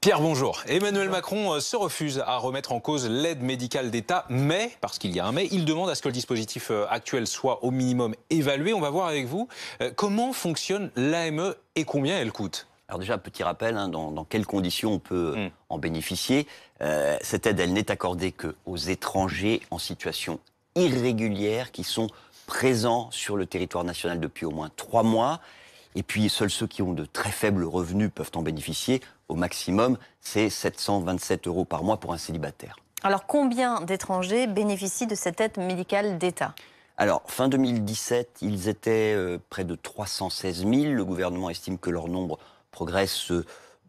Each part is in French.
Pierre, bonjour. Emmanuel Macron se refuse à remettre en cause l'aide médicale d'État, mais, parce qu'il y a un mais, il demande à ce que le dispositif actuel soit au minimum évalué. On va voir avec vous comment fonctionne l'AME et combien elle coûte. Alors déjà, petit rappel, dans quelles conditions on peut en bénéficier. Cette aide, elle n'est accordée qu'aux étrangers en situation irrégulière qui sont présents sur le territoire national depuis au moins 3 mois. Et puis, seuls ceux qui ont de très faibles revenus peuvent en bénéficier. Au maximum, c'est 727 € par mois pour un célibataire. Alors, combien d'étrangers bénéficient de cette aide médicale d'État ? Alors, fin 2017, ils étaient près de 316 000. Le gouvernement estime que leur nombre progresse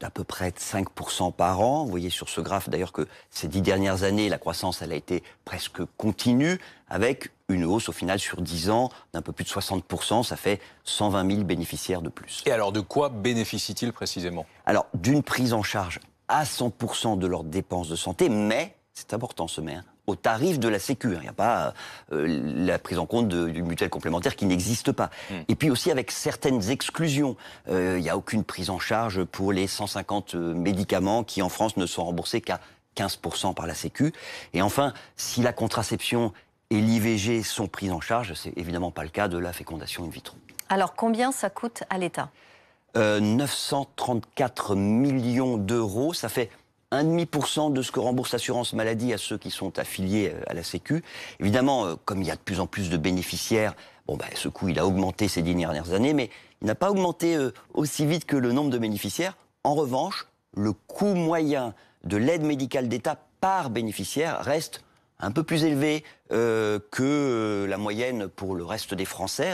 d'à peu près 5% par an. Vous voyez sur ce graphe d'ailleurs que ces 10 dernières années, la croissance elle a été presque continue, avec une hausse au final sur 10 ans d'un peu plus de 60%. Ça fait 120 000 bénéficiaires de plus. Et alors, de quoi bénéficient-ils précisément? Alors, d'une prise en charge à 100% de leurs dépenses de santé, mais, c'est important ce mais, au tarif de la Sécu. Il n'y a pas la prise en compte du mutuelle complémentaire qui n'existe pas. Et puis aussi avec certaines exclusions. Il n'y a aucune prise en charge pour les 150 médicaments qui en France ne sont remboursés qu'à 15% par la Sécu. Et enfin, si la contraception et l'IVG sont prises en charge, c'est évidemment pas le cas de la fécondation in vitro. Alors, combien ça coûte à l'État ? 934 millions d'euros, ça fait 1,5% de ce que rembourse l'assurance maladie à ceux qui sont affiliés à la Sécu. Évidemment, comme il y a de plus en plus de bénéficiaires, ce coût il a augmenté ces 10 dernières années, mais il n'a pas augmenté aussi vite que le nombre de bénéficiaires. En revanche, le coût moyen de l'aide médicale d'État par bénéficiaire reste un peu plus élevé que la moyenne pour le reste des Français.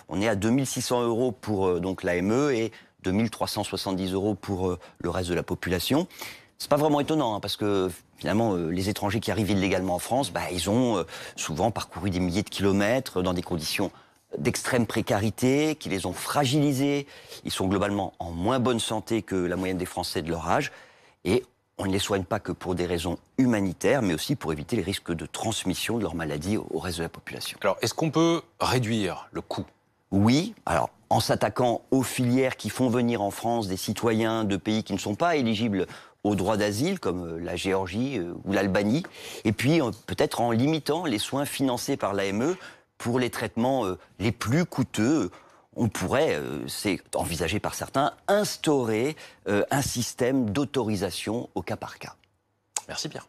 On est à 2600 € pour donc l'AME et 2370 € pour le reste de la population. C'est pas vraiment étonnant, parce que finalement, les étrangers qui arrivent illégalement en France, ils ont souvent parcouru des milliers de kilomètres dans des conditions d'extrême précarité, qui les ont fragilisés. Ils sont globalement en moins bonne santé que la moyenne des Français de leur âge. Et on ne les soigne pas que pour des raisons humanitaires, mais aussi pour éviter les risques de transmission de leur maladie au reste de la population. Alors, est-ce qu'on peut réduire le coût? Oui, alors en s'attaquant aux filières qui font venir en France des citoyens de pays qui ne sont pas éligibles au droit d'asile, comme la Géorgie ou l'Albanie, et puis peut-être en limitant les soins financés par l'AME pour les traitements les plus coûteux. On pourrait, c'est envisagé par certains, instaurer un système d'autorisation au cas par cas. Merci Pierre.